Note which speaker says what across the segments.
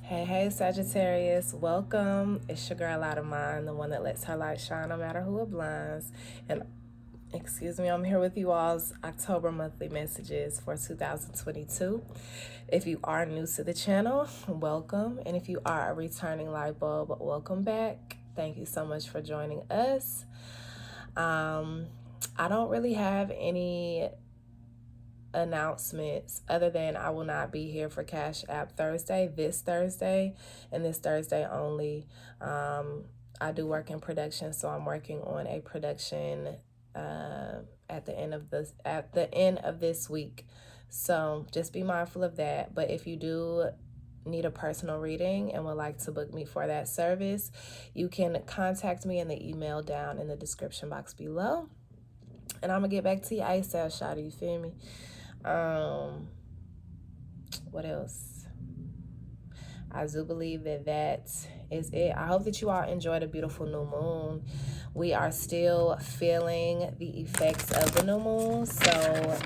Speaker 1: Hey, Sagittarius, welcome. It's your girl out of mine, the one that lets her light shine no matter who it blinds. And excuse me, I'm here with you all's October monthly messages for 2022. If you are new to the channel, welcome. And if you are a returning light bulb, welcome back. Thank you so much for joining us. I don't really have any announcements other than I will not be here for Cash App Thursday, this Thursday, and this Thursday only. I do work in production, so I'm working on a production at the end of this week. So just be mindful of that. But if you do need a personal reading and would like to book me for that service, you can contact me in the email down in the description box below. And I'm gonna get back to you ASAP, shawty, you feel me? What else? I do believe that is it. I hope that you all enjoyed a beautiful new moon. We are still feeling the effects of the new moon, so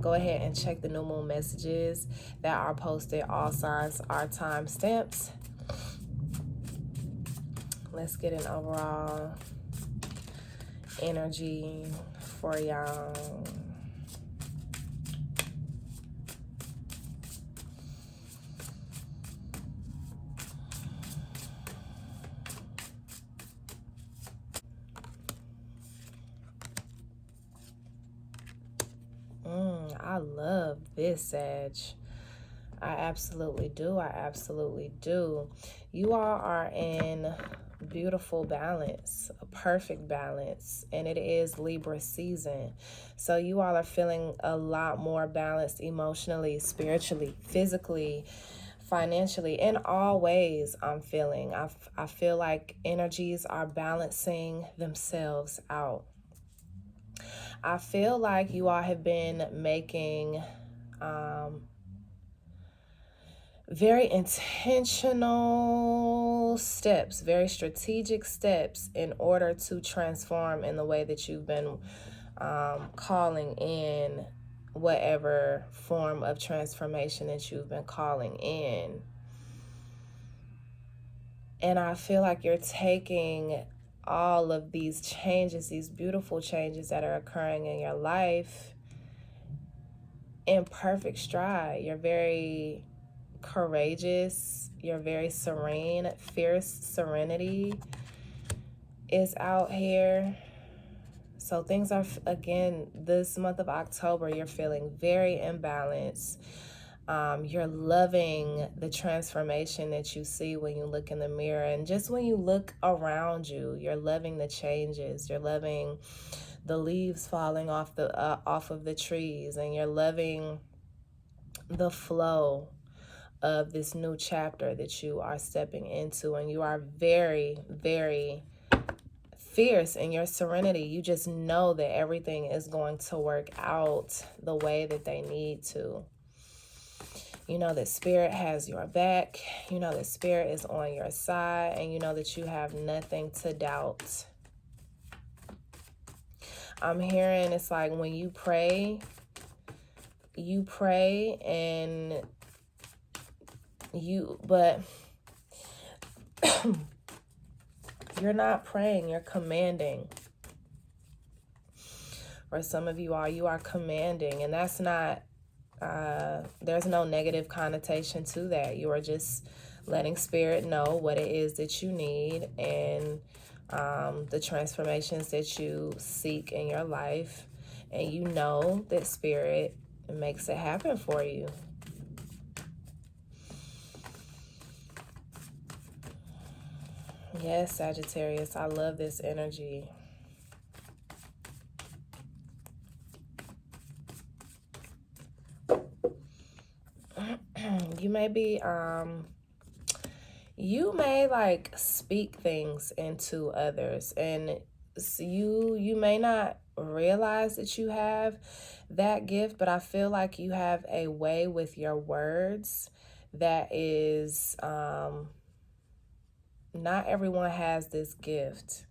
Speaker 1: go ahead and check the new moon messages that are posted. All signs are time stamps. Let's get an overall energy for y'all. I love this, Sag. I absolutely do. I absolutely do. You all are in beautiful balance, a perfect balance, and it is Libra season. So you all are feeling a lot more balanced emotionally, spiritually, physically, financially, in all ways. I'm feeling. I feel like energies are balancing themselves out. I feel like you all have been making very intentional steps, very strategic steps in order to transform in the way that you've been calling in whatever form of transformation that you've been calling in. And I feel like you're taking all of these changes, these beautiful changes that are occurring in your life in perfect stride. You're very courageous. You're very serene. Fierce serenity is out here. So things are, again, this month of October, you're feeling very imbalanced. You're loving the transformation that you see when you look in the mirror. And just when you look around you, you're loving the changes. You're loving the leaves falling off of the trees. And you're loving the flow of this new chapter that you are stepping into. And you are very, very fierce in your serenity. You just know that everything is going to work out the way that they need to. You know that spirit has your back. You know that spirit is on your side. And you know that you have nothing to doubt. I'm hearing it's like when you pray and but you're not praying, you're commanding. For some of you are commanding, and that's not, there's no negative connotation to that. You are just letting spirit know what it is that you need and the transformations that you seek in your life. And you know that spirit makes it happen for you. Yes, Sagittarius, I love this energy. You may be, you may like speak things into others, and you may not realize that you have that gift, but I feel like you have a way with your words that is, not everyone has this gift.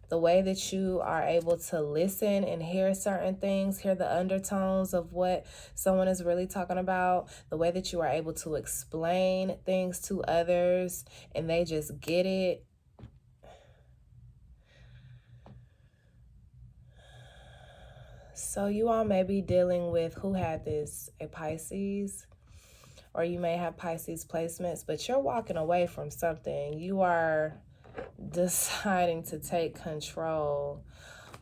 Speaker 1: The way that you are able to listen and hear certain things, hear the undertones of what someone is really talking about, the way that you are able to explain things to others and they just get it. So you all may be dealing with, who had this, a Pisces, or you may have Pisces placements, but you're walking away from something. You are deciding to take control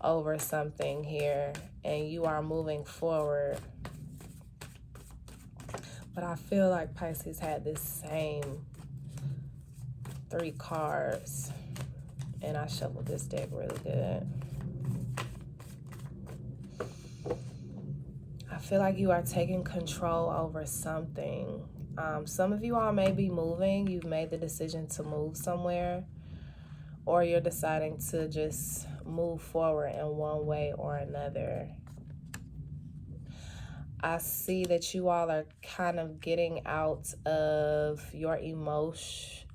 Speaker 1: over something here, and you are moving forward. But I feel like Pisces had this same 3 cards, and I shuffled this deck really good. I feel like you are taking control over something. Some of you all may be moving. You've made the decision to move somewhere, or you're deciding to just move forward in one way or another. I see that you all are kind of getting out of your emotion.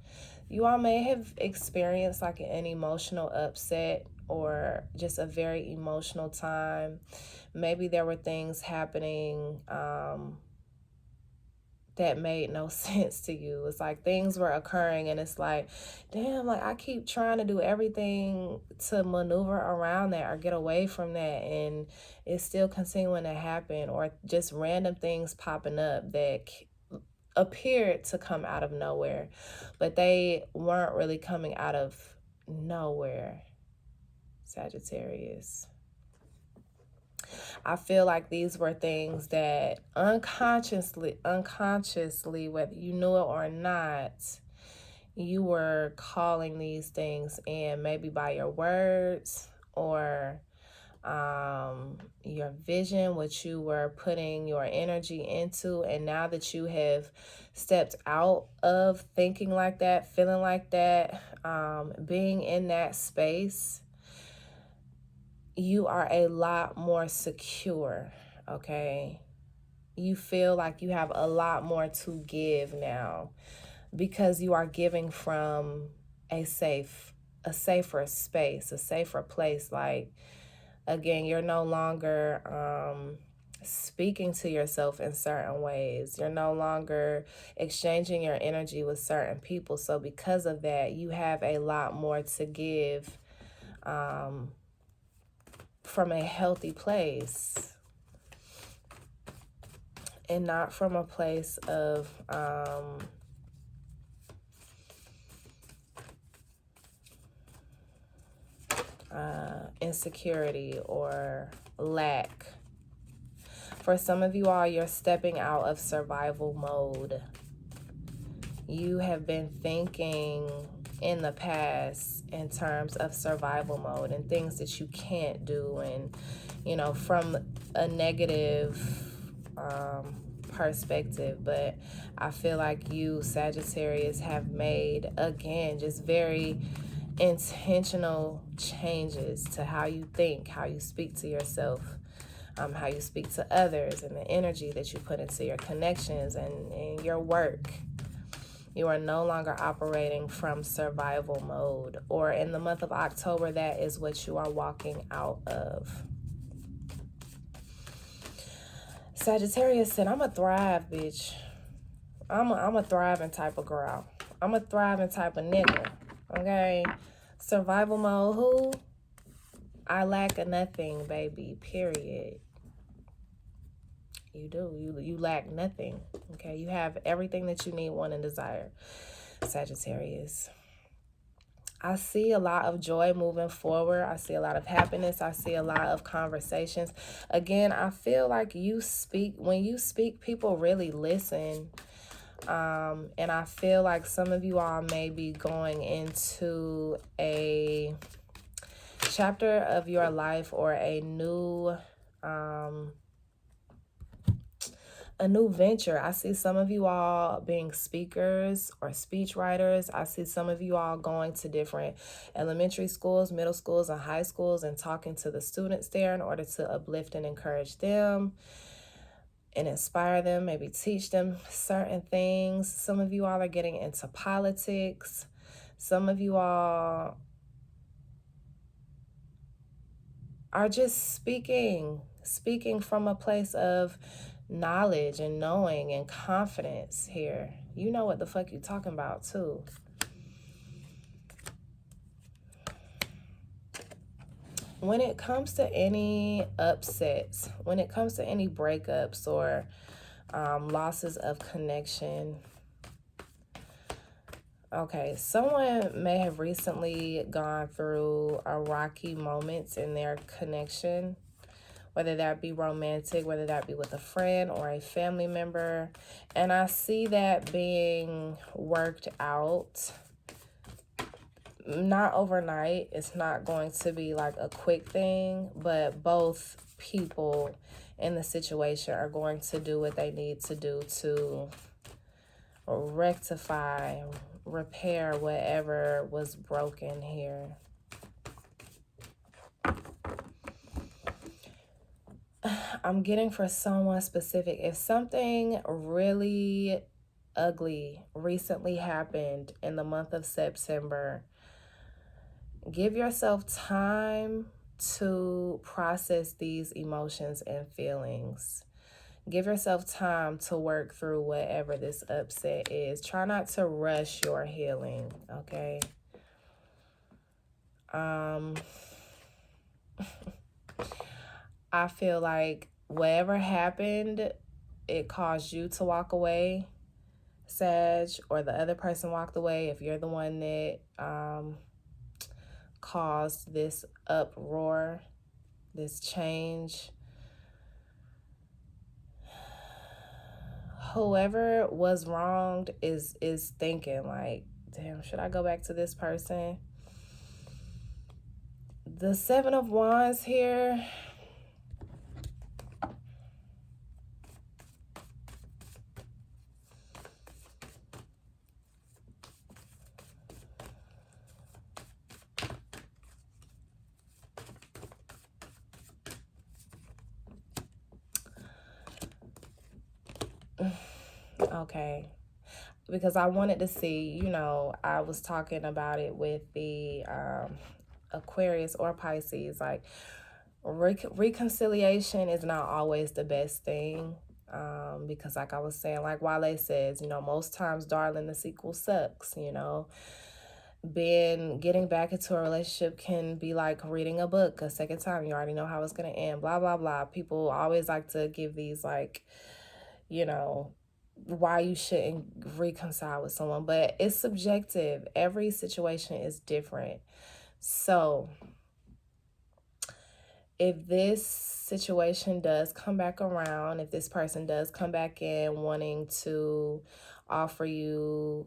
Speaker 1: You all may have experienced like an emotional upset or just a very emotional time. Maybe there were things happening that made no sense to you. It's like things were occurring and it's like, damn, like I keep trying to do everything to maneuver around that or get away from that, and it's still continuing to happen, or just random things popping up that appeared to come out of nowhere, but they weren't really coming out of nowhere. Sagittarius. I feel like these were things that unconsciously, whether you knew it or not, you were calling these things in, maybe by your words or your vision, what you were putting your energy into. And now that you have stepped out of thinking like that, feeling like that, being in that space, you are a lot more secure, okay? You feel like you have a lot more to give now because you are giving from a safer space, a safer place. Like, again, you're no longer speaking to yourself in certain ways. You're no longer exchanging your energy with certain people. So because of that, you have a lot more to give from a healthy place, and not from a place of insecurity or lack. For some of you all, you're stepping out of survival mode. You have been thinking in the past in terms of survival mode and things that you can't do, and from a negative perspective. But I feel like you, Sagittarius, have made, again, just very intentional changes to how you think, how you speak to yourself, how you speak to others, and the energy that you put into your connections and your work. You are no longer operating from survival mode, or in the month of October, that is what you are walking out of. Sagittarius said, I'm a thrive, bitch. I'm a thriving type of girl. I'm a thriving type of nigga, okay? Survival mode, who? I lack of nothing, baby, period. You do. You lack nothing, okay? You have everything that you need, want, and desire, Sagittarius. I see a lot of joy moving forward. I see a lot of happiness. I see a lot of conversations. Again, I feel like when you speak, people really listen. And I feel like some of you all may be going into a chapter of your life or a new venture. I see some of you all being speakers or speech writers. I see some of you all going to different elementary schools, middle schools, and high schools and talking to the students there in order to uplift and encourage them and inspire them, maybe teach them certain things. Some of you all are getting into politics. Some of you all are just speaking from a place of knowledge and knowing and confidence here. You know what the fuck you talking about too. When it comes to any upsets, when it comes to any breakups or losses of connection, okay, someone may have recently gone through a rocky moments in their connection, whether that be romantic, whether that be with a friend or a family member. And I see that being worked out, not overnight. It's not going to be like a quick thing, but both people in the situation are going to do what they need to do to rectify, repair whatever was broken here. I'm getting for someone specific. If something really ugly recently happened in the month of September, give yourself time to process these emotions and feelings. Give yourself time to work through whatever this upset is. Try not to rush your healing, okay? I feel like whatever happened, it caused you to walk away, Sag, or the other person walked away if you're the one that caused this uproar, this change. Whoever was wronged is thinking like, damn, should I go back to this person? The Seven of Wands here. Okay. Because I wanted to see, you know, I was talking about it with the Aquarius or Pisces, like reconciliation is not always the best thing, because like I was saying, like Wale says, you know, most times, darling, the sequel sucks, you know. Getting back into a relationship can be like reading a book a second time. You already know how it's going to end, blah, blah, blah. People always like to give these, like, you know, why you shouldn't reconcile with someone, but it's subjective. Every situation is different. So if this situation does come back around, if this person does come back in wanting to offer you,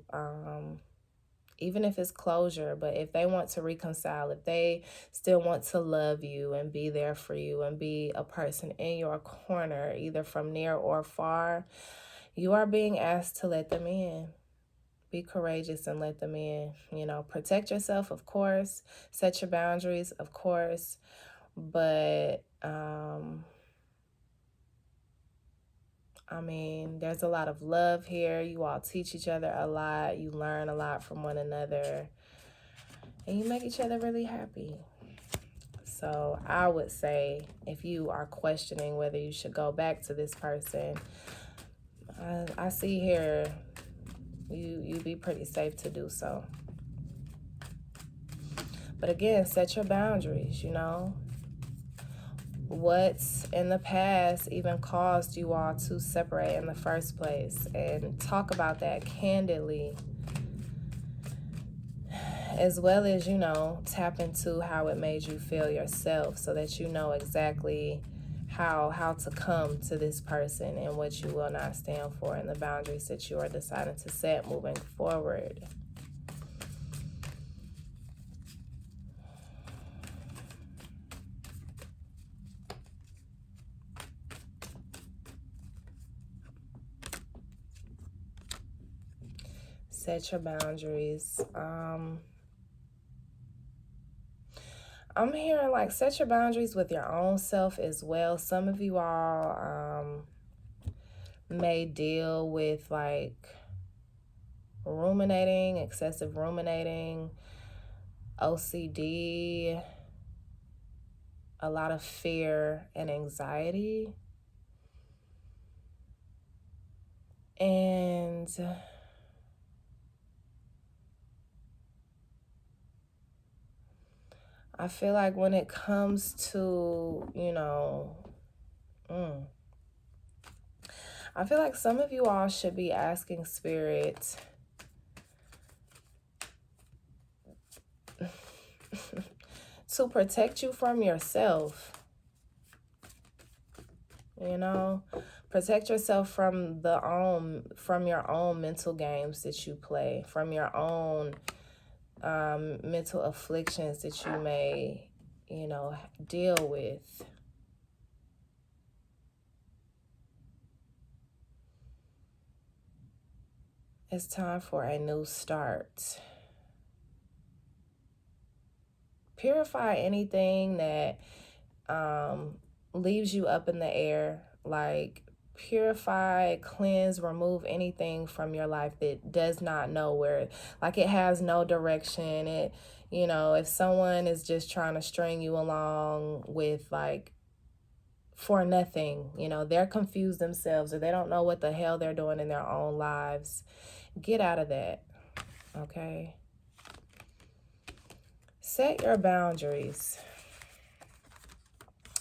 Speaker 1: even if it's closure, but if they want to reconcile, if they still want to love you and be there for you and be a person in your corner, either from near or far, you are being asked to let them in. Be courageous and let them in. You know, protect yourself, of course. Set your boundaries, of course. But, I mean, there's a lot of love here. You all teach each other a lot. You learn a lot from one another. And you make each other really happy. So I would say if you are questioning whether you should go back to this person, I see here you'd be pretty safe to do so. But again, set your boundaries, you know. What's in the past even caused you all to separate in the first place, and talk about that candidly, as well as, you know, tap into how it made you feel yourself so that you know exactly how to come to this person and what you will not stand for and the boundaries that you are deciding to set moving forward. Set your boundaries. I'm hearing like set your boundaries with your own self as well. Some of you all may deal with like ruminating, excessive ruminating, OCD, a lot of fear and anxiety. And I feel like when it comes to, I feel like some of you all should be asking Spirit to protect you from yourself. Protect yourself from your own mental games that you play, from your own mental afflictions that you may, deal with. It's time for a new start. Purify anything that leaves you up in the air. Like, purify, cleanse, remove anything from your life that does not know where, like, it has no direction. It, if someone is just trying to string you along with, like, for nothing, they're confused themselves, or they don't know what the hell they're doing in their own lives, get out of that, okay? Set your boundaries.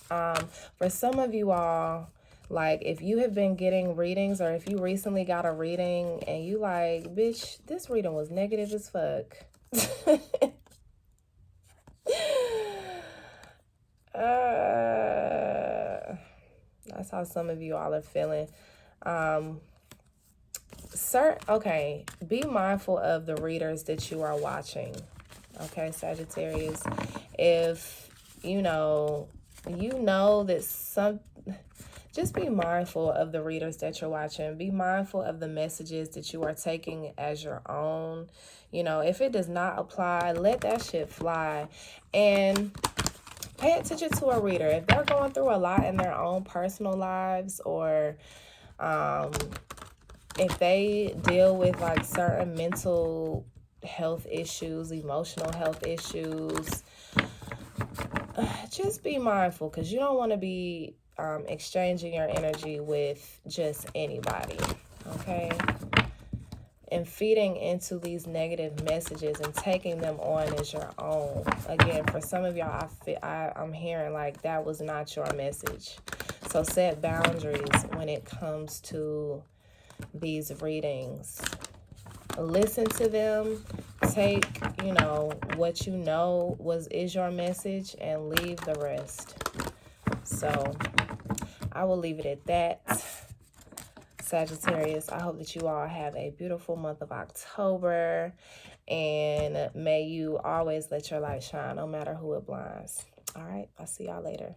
Speaker 1: For some of you all, like, if you have been getting readings, or if you recently got a reading and you like, bitch, this reading was negative as fuck. That's how some of you all are feeling. Okay, be mindful of the readers that you are watching. Okay, Sagittarius. If you know that just be mindful of the readers that you're watching. Be mindful of the messages that you are taking as your own. If it does not apply, let that shit fly. And pay attention to a reader. If they're going through a lot in their own personal lives, or if they deal with, like, certain mental health issues, emotional health issues, just be mindful, because you don't want to be exchanging your energy with just anybody, okay? And feeding into these negative messages and taking them on as your own. Again, for some of y'all, I'm hearing like that was not your message. So set boundaries when it comes to these readings. Listen to them. Take, what is your message, and leave the rest. So I will leave it at that. Sagittarius, I hope that you all have a beautiful month of October, and may you always let your light shine no matter who it blinds. All right, I'll see y'all later.